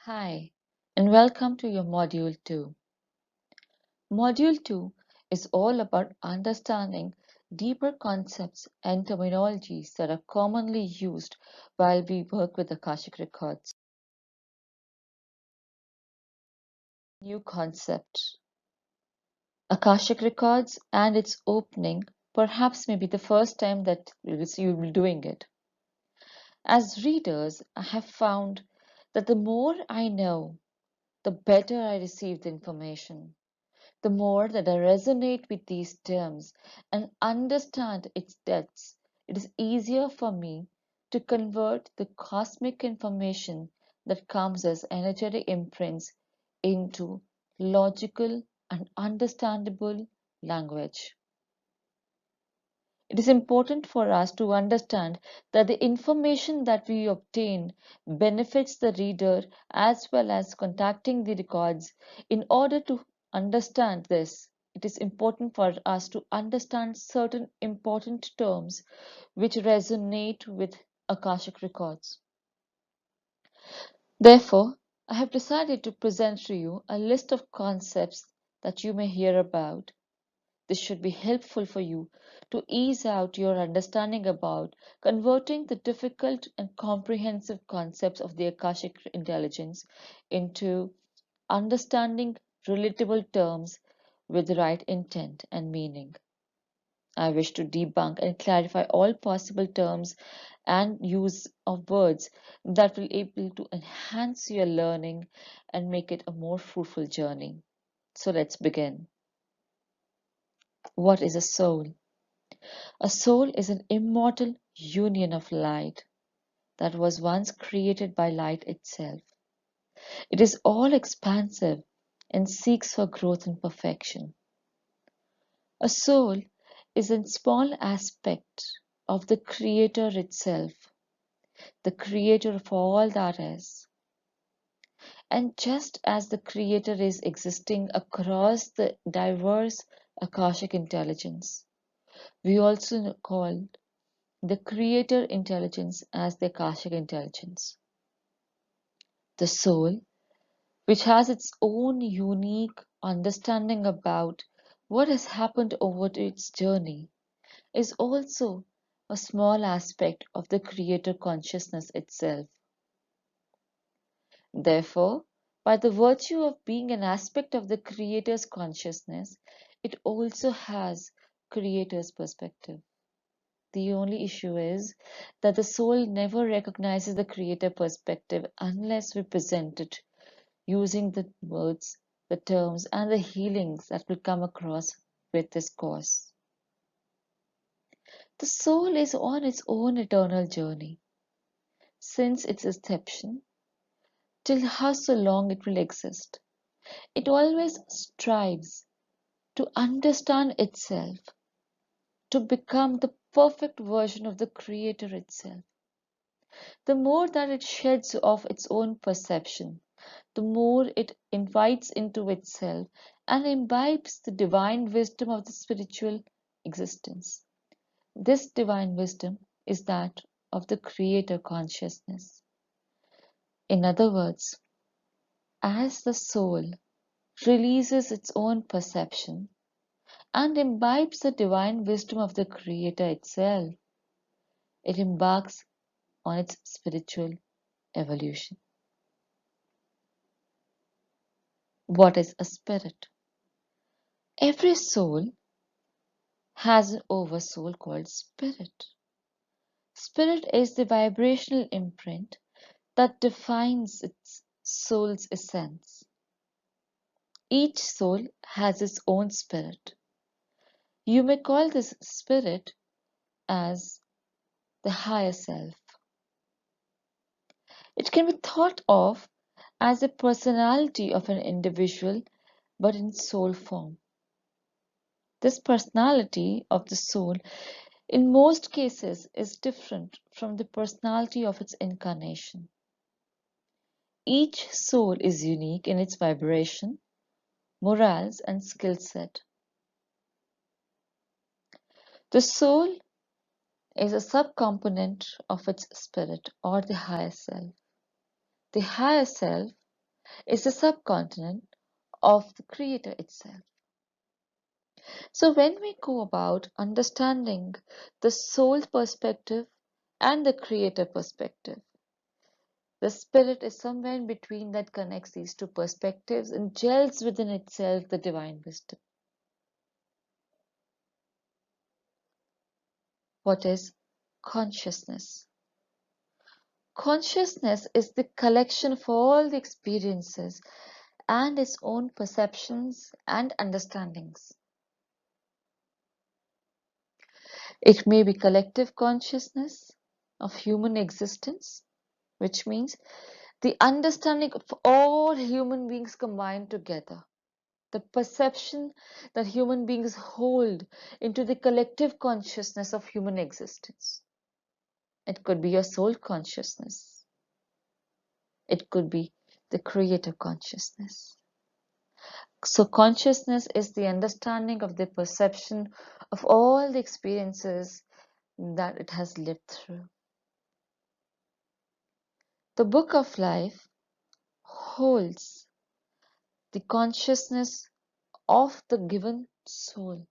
Hi, and welcome to your Module 2. Module 2 is all about understanding deeper concepts and terminologies that are commonly used while we work with Akashic Records. New concept. Akashic Records and its opening perhaps may be the first time that you will be doing it. As readers, I have found that the more I know, the better I receive the information. The more that I resonate with these terms and understand its depths, it is easier for me to convert the cosmic information that comes as energetic imprints into logical and understandable language. It is important for us to understand that the information that we obtain benefits the reader as well as contacting the records. In order to understand this, it is important for us to understand certain important terms which resonate with Akashic Records. Therefore, I have decided to present to you a list of concepts that you may hear about. This should be helpful for you to ease out your understanding about converting the difficult and comprehensive concepts of the Akashic intelligence into understanding relatable terms with the right intent and meaning. I wish to debunk and clarify all possible terms and use of words that will able to enhance your learning and make it a more fruitful journey. So let's begin. What is a soul? A soul is an immortal union of light that was once created by light itself. It is all expansive and seeks for growth and perfection. A soul is a small aspect of the Creator itself, the Creator of all that is. And just as the Creator is existing across the diverse Akashic intelligence, we also call the Creator intelligence as the Akashic intelligence. The soul, which has its own unique understanding about what has happened over its journey, is also a small aspect of the Creator consciousness itself. Therefore, by the virtue of being an aspect of the Creator's consciousness, it also has Creator's perspective. The only issue is that the soul never recognizes the Creator perspective unless we present it using the words, the terms, and the healings that will come across with this course. The soul is on its own eternal journey since its inception till how so long it will exist. It always strives to understand itself, to become the perfect version of the Creator itself. The more that it sheds of its own perception, the more it invites into itself and imbibes the divine wisdom of the spiritual existence. This divine wisdom is that of the Creator consciousness. In other words, as the soul releases its own perception and imbibes the divine wisdom of the Creator itself, it embarks on its spiritual evolution. What is a spirit? Every soul has an oversoul called spirit. Spirit is the vibrational imprint that defines its soul's essence. Each soul has its own spirit. You may call this spirit as the higher self. It can be thought of as a personality of an individual but in soul form. This personality of the soul in most cases is different from the personality of its incarnation. Each soul is unique in its vibration, morals, and skill set. The soul is a subcomponent of its spirit or the higher self. The higher self is the subcontinent of the Creator itself. So when we go about understanding the soul perspective and the Creator perspective, the spirit is somewhere in between that connects these two perspectives and gels within itself the divine wisdom. What is consciousness? Consciousness is the collection of all the experiences and its own perceptions and understandings. It may be collective consciousness of human existence, which means the understanding of all human beings combined together, the perception that human beings hold into the collective consciousness of human existence. It could be your soul consciousness. It could be the creative consciousness. So consciousness is the understanding of the perception of all the experiences that it has lived through. The book of life holds the consciousness of the given soul,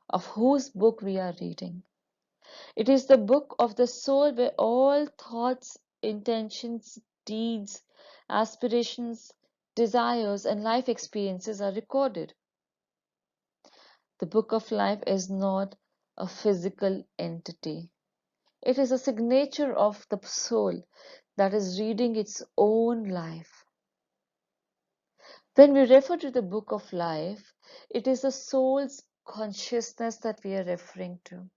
of whose book we are reading. It is the book of the soul where all thoughts, intentions, deeds, aspirations, desires, and life experiences are recorded. The book of life is not a physical entity. It is a signature of the soul that is reading its own life. When we refer to the book of life, it is the soul's consciousness that we are referring to.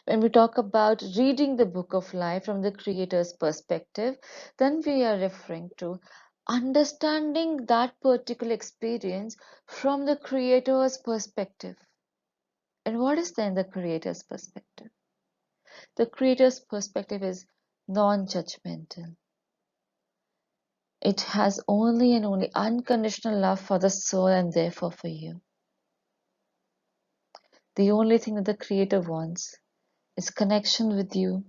When we talk about reading the book of life from the Creator's perspective, then we are referring to understanding that particular experience from the Creator's perspective. And what is then the Creator's perspective? The Creator's perspective is non-judgmental. It has only and only unconditional love for the soul and therefore for you. The only thing that the Creator wants is connection with you,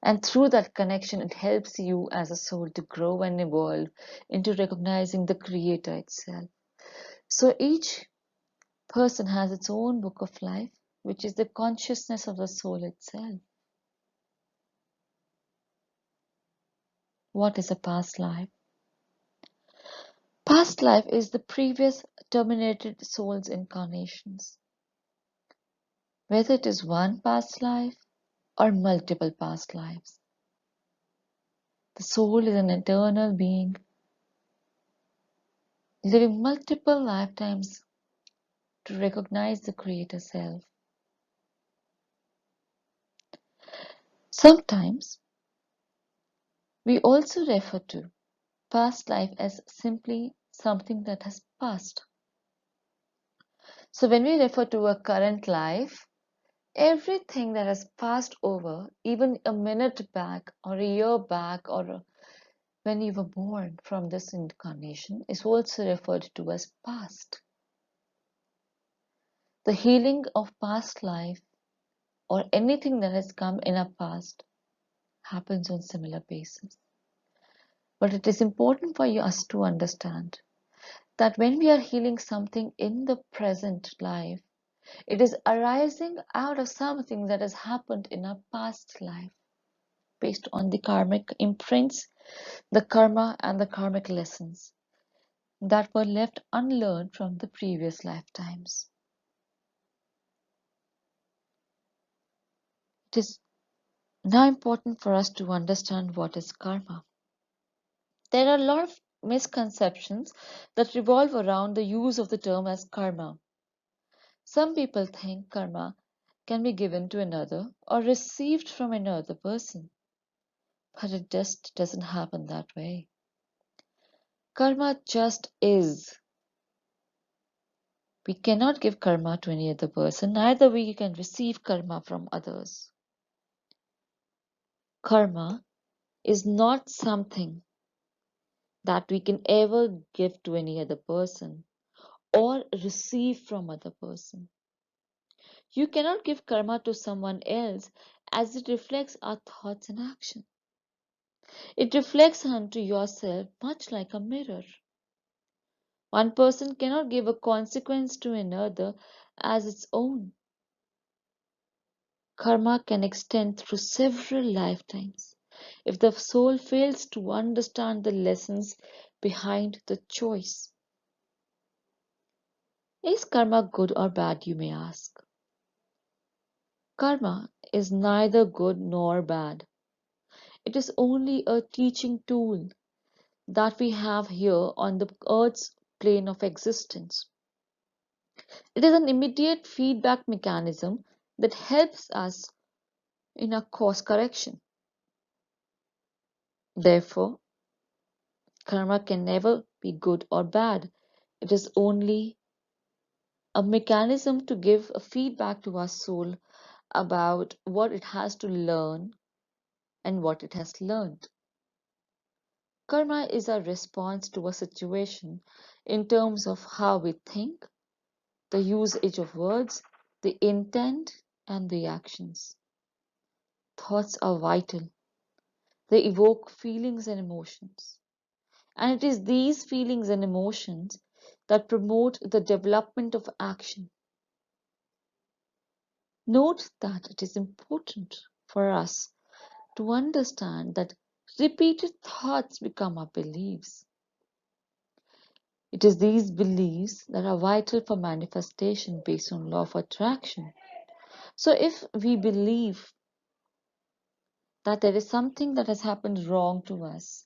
and through that connection it helps you as a soul to grow and evolve into recognizing the Creator itself. So each person has its own book of life, which is the consciousness of the soul itself. What is a past life? Past life is the previous terminated soul's incarnations. Whether it is one past life or multiple past lives. The soul is an eternal being living multiple lifetimes to recognize the Creator Self. Sometimes we also refer to past life as simply something that has passed. So when we refer to a current life, everything that has passed over, even a minute back or a year back or when you were born from this incarnation, is also referred to as past. The healing of past life or anything that has come in our past happens on similar basis. But it is important for us to understand that when we are healing something in the present life, it is arising out of something that has happened in our past life based on the karmic imprints, the karma and the karmic lessons that were left unlearned from the previous lifetimes. It is now important for us to understand what is karma. There are a lot of misconceptions that revolve around the use of the term as karma. Some people think karma can be given to another or received from another person, but it just doesn't happen that way. Karma just is. We cannot give karma to any other person, neither we can receive karma from others. Karma is not something that we can ever give to any other person or receive from other person. You cannot give karma to someone else as it reflects our thoughts and action. It reflects onto yourself much like a mirror. One person cannot give a consequence to another as its own. Karma can extend through several lifetimes if the soul fails to understand the lessons behind the choice. Is karma good or bad, you may ask? Karma is neither good nor bad. It is only a teaching tool that we have here on the earth's plane of existence. It is an immediate feedback mechanism that helps us in our course correction. Therefore, karma can never be good or bad. It is only a mechanism to give a feedback to our soul about what it has to learn and what it has learned. Karma is a response to a situation in terms of how we think, the usage of words, the intent, and the actions. Thoughts are vital. They evoke feelings and emotions. And it is these feelings and emotions that promote the development of action. Note that it is important for us to understand that repeated thoughts become our beliefs. It is these beliefs that are vital for manifestation based on law of attraction. So if we believe that there is something that has happened wrong to us,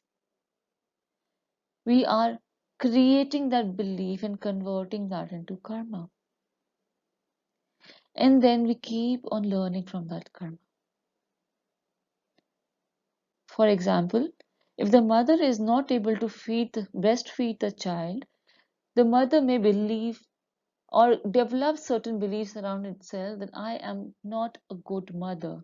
we are creating that belief and converting that into karma. And then we keep on learning from that karma. For example, if the mother is not able to breastfeed the child, the mother may believe or develop certain beliefs around itself that I am not a good mother.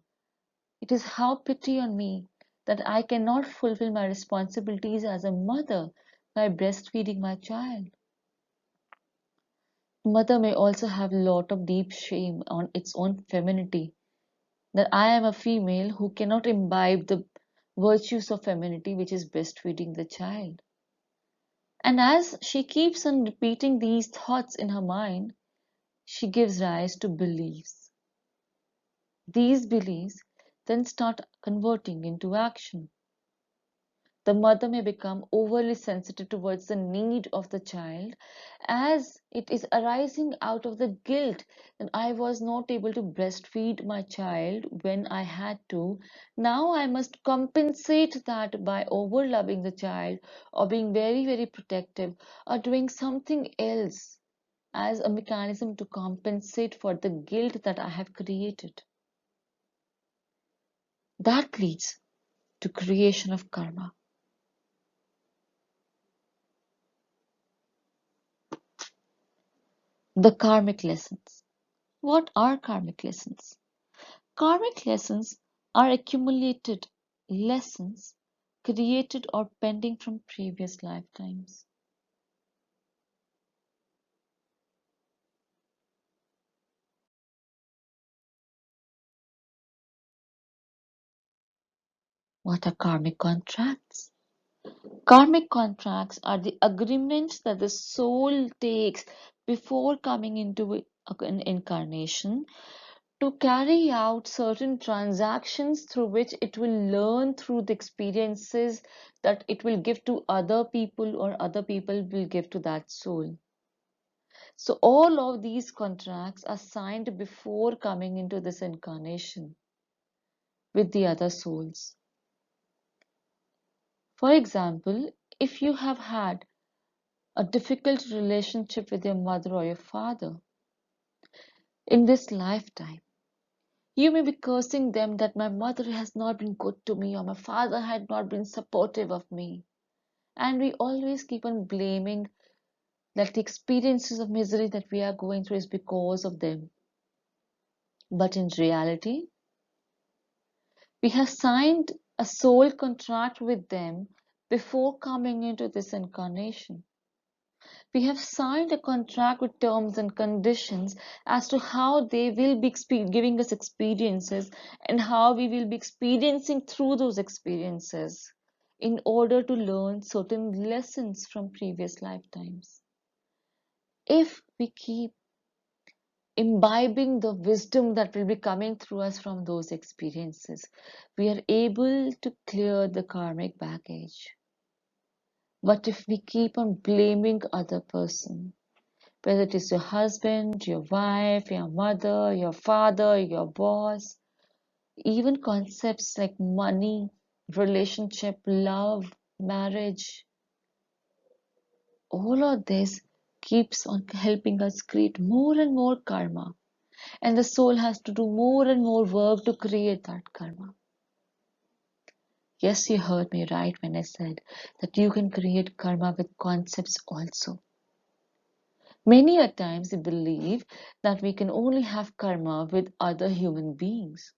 It is how pity on me that I cannot fulfill my responsibilities as a mother by breastfeeding my child. Mother may also have a lot of deep shame on its own femininity, that I am a female who cannot imbibe the virtues of femininity, which is breastfeeding the child. And as she keeps on repeating these thoughts in her mind, she gives rise to beliefs. These beliefs then start converting into action. The mother may become overly sensitive towards the need of the child as it is arising out of the guilt that I was not able to breastfeed my child when I had to. Now I must compensate that by overloving the child or being very, very protective or doing something else as a mechanism to compensate for the guilt that I have created. That leads to creation of karma. The karmic lessons. What are karmic lessons? Karmic lessons are accumulated lessons created or pending from previous lifetimes. What are karmic contracts? Karmic contracts are the agreements that the soul takes before coming into an incarnation to carry out certain transactions through which it will learn through the experiences that it will give to other people or other people will give to that soul. So all of these contracts are signed before coming into this incarnation with the other souls. For example, if you have had a difficult relationship with your mother or your father in this lifetime, you may be cursing them that my mother has not been good to me or my father had not been supportive of me. And we always keep on blaming that the experiences of misery that we are going through is because of them. But in reality, we have signed a soul contract with them before coming into this incarnation. We have signed a contract with terms and conditions as to how they will be giving us experiences and how we will be experiencing through those experiences. in order to learn certain lessons from previous lifetimes. If we keep imbibing the wisdom that will be coming through us from those experiences, we are able to clear the karmic baggage. But if we keep on blaming other person, whether it is your husband, your wife, your mother, your father, your boss, even concepts like money, relationship, love, marriage, all of this keeps on helping us create more and more karma. And the soul has to do more and more work to create that karma. Yes, you heard me right when I said that you can create karma with concepts also. Many a times we believe that we can only have karma with other human beings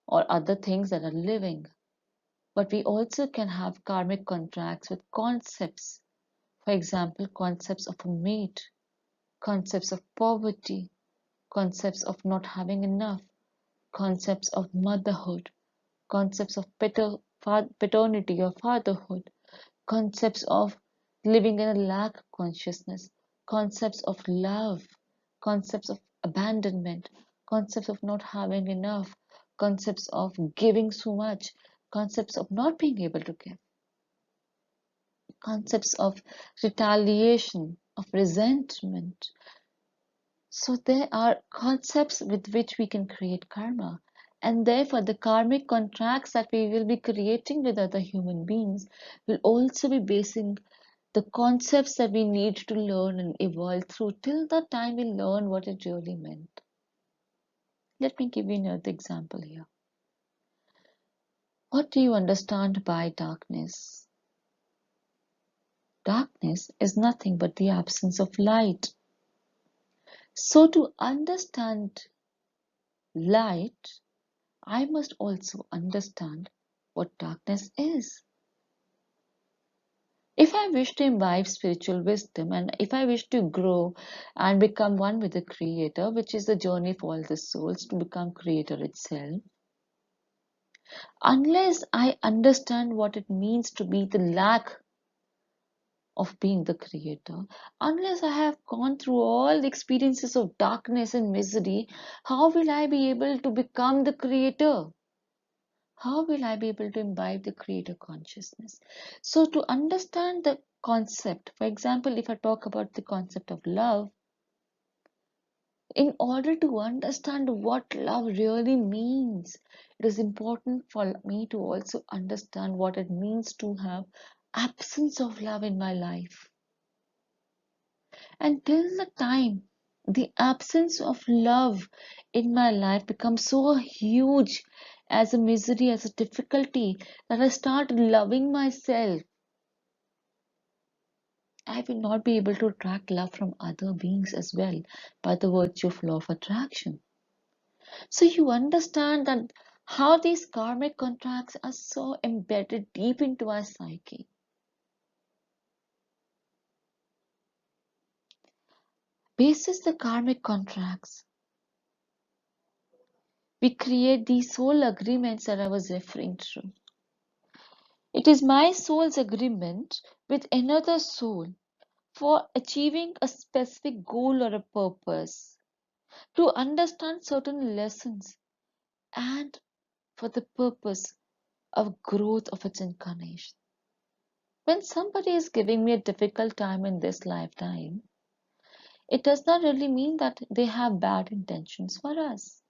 or other things that are living. But we also can have karmic contracts with concepts. For example, concepts of a mate, concepts of poverty, concepts of not having enough, concepts of motherhood, concepts of paternity or fatherhood, concepts of living in a lack consciousness, concepts of love, concepts of abandonment, concepts of not having enough, concepts of giving so much, concepts of not being able to give, concepts of retaliation, of resentment. So there are concepts with which we can create karma. And therefore, the karmic contracts that we will be creating with other human beings will also be basing the concepts that we need to learn and evolve through till the time we learn what it really meant. Let me give you another example here. What do you understand by darkness? Darkness is nothing but the absence of light. So to understand light, I must also understand what darkness is. If I wish to imbibe spiritual wisdom and if I wish to grow and become one with the Creator, which is the journey for all the souls to become Creator itself, unless I understand what it means to be the lack of being the Creator, unless I have gone through all the experiences of darkness and misery, how will I be able to become the Creator? How will I be able to imbibe the creator consciousness? So, to understand the concept, for example, if I talk about the concept of love, in order to understand what love really means, it is important for me to also understand what it means to have absence of love in my life. And till the time the absence of love in my life becomes so huge as a misery, as a difficulty, that I start loving myself, I will not be able to attract love from other beings as well by the virtue of law of attraction. So you understand that how these karmic contracts are so embedded deep into our psyche. Basis the karmic contracts, we create these soul agreements that I was referring to. It is my soul's agreement with another soul for achieving a specific goal or a purpose, to understand certain lessons, and for the purpose of growth of its incarnation. When somebody is giving me a difficult time in this lifetime, it does not really mean that they have bad intentions for us.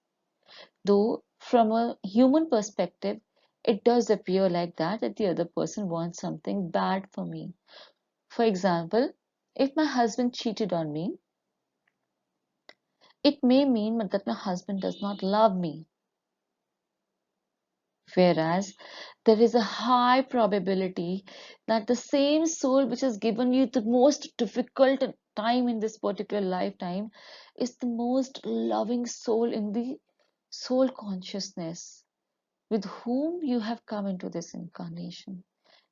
Though, from a human perspective, it does appear like that the other person wants something bad for me. For example, if my husband cheated on me, it may mean that my husband does not love me. Whereas there is a high probability that the same soul which has given you the most difficult time in this particular lifetime is the most loving soul in the soul consciousness with whom you have come into this incarnation.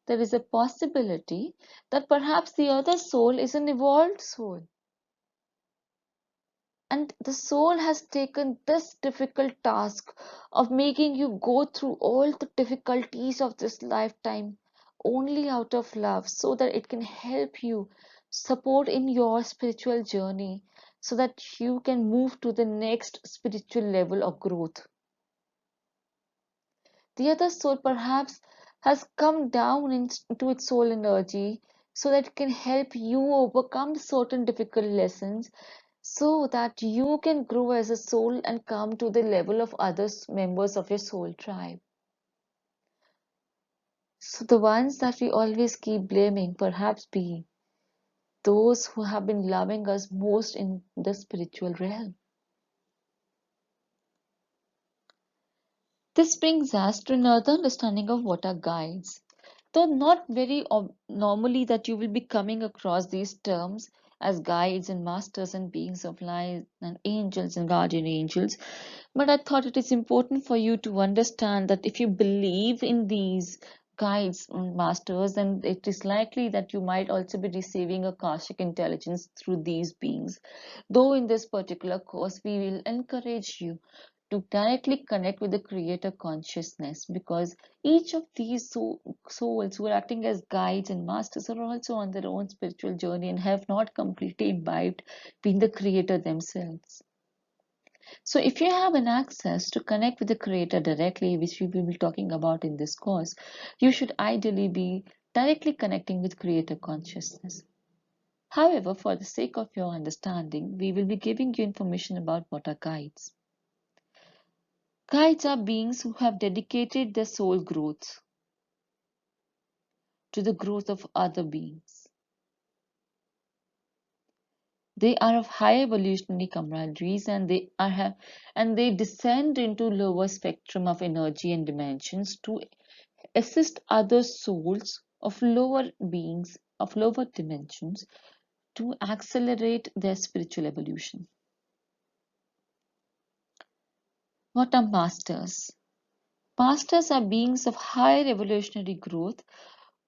There is a possibility that perhaps the other soul is an evolved soul. And the soul has taken this difficult task of making you go through all the difficulties of this lifetime only out of love, so that it can help you support in your spiritual journey, so that you can move to the next spiritual level of growth. The other soul perhaps has come down into its soul energy so that it can help you overcome certain difficult lessons, so that you can grow as a soul and come to the level of other members of your soul tribe. So the ones that we always keep blaming perhaps be those who have been loving us most in the spiritual realm. This brings us to another understanding of what are guides. Though not very normally that you will be coming across these terms as guides and masters and beings of light and angels and guardian angels, but I thought it is important for you to understand that if you believe in these guides and masters, then it is likely that you might also be receiving Akashic intelligence through these beings. Though in this particular course, we will encourage you to directly connect with the creator consciousness, because each of these souls who are acting as guides and masters are also on their own spiritual journey and have not completely imbibed being the creator themselves. So if you have an access to connect with the creator directly, which we will be talking about in this course, you should ideally be directly connecting with creator consciousness. However, for the sake of your understanding, we will be giving you information about what are guides. Guides are beings who have dedicated their soul growth to the growth of other beings. They are of high evolutionary camaraderies, and they descend into lower spectrum of energy and dimensions to assist other souls of lower beings of lower dimensions to accelerate their spiritual evolution. What are masters? Masters are beings of higher evolutionary growth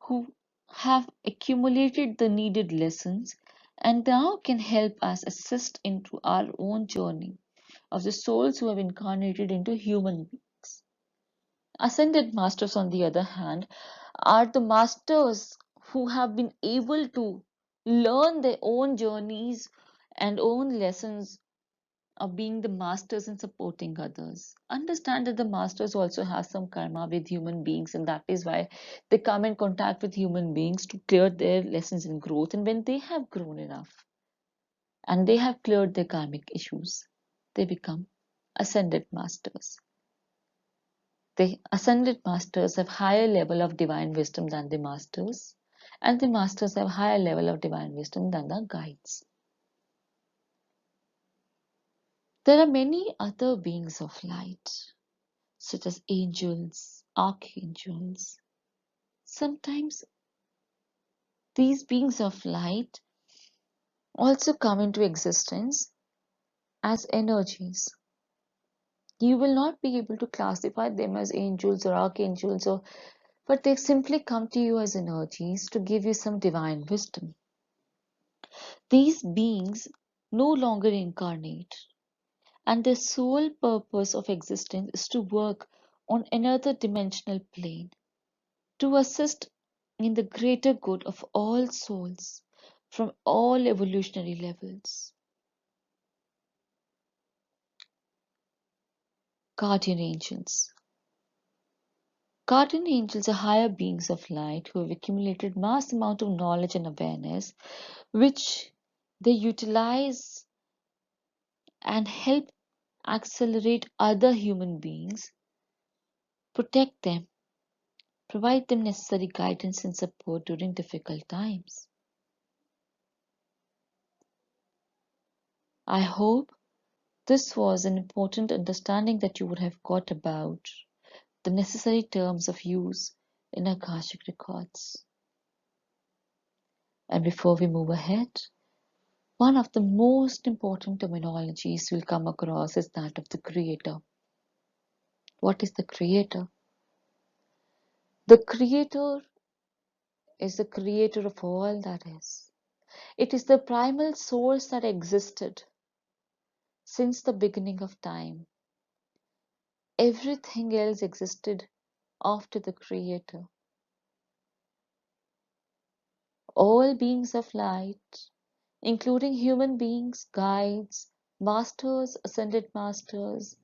who have accumulated the needed lessons and now can help us assist into our own journey of the souls who have incarnated into human beings. Ascended masters, on the other hand, are the masters who have been able to learn their own journeys and own lessons of being the masters and supporting others. Understand that the masters also have some karma with human beings, and that is why they come in contact with human beings to clear their lessons in growth. And when they have grown enough and they have cleared their karmic issues, they become ascended masters. The ascended masters have higher level of divine wisdom than the masters, and the masters have higher level of divine wisdom than the guides. There are many other beings of light, such as angels, archangels. Sometimes these beings of light also come into existence as energies. You will not be able to classify them as angels or archangels, but they simply come to you as energies to give you some divine wisdom. These beings no longer incarnate, and their sole purpose of existence is to work on another dimensional plane, to assist in the greater good of all souls from all evolutionary levels. Guardian angels. Guardian angels are higher beings of light who have accumulated mass amount of knowledge and awareness, which they utilize and help accelerate other human beings, protect them, provide them necessary guidance and support during difficult times. I hope this was an important understanding that you would have got about the necessary terms of use in Akashic Records. And before we move ahead, one of the most important terminologies you'll come across is that of the Creator. What is the Creator? The Creator is the creator of all that is. It is the primal source that existed since the beginning of time. Everything else existed after the Creator. All beings of light, including human beings, guides, masters, ascended masters,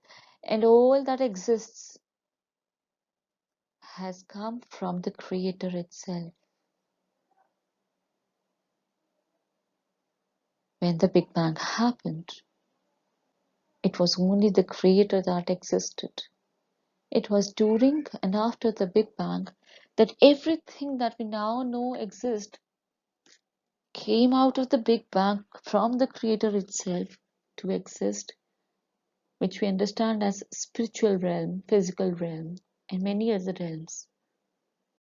and all that exists, has come from the Creator itself. When the Big Bang happened, it was only the Creator that existed. It was during and after the Big Bang that everything that we now know exists came out of the Big Bang from the Creator itself to exist, which we understand as spiritual realm, physical realm, and many other realms.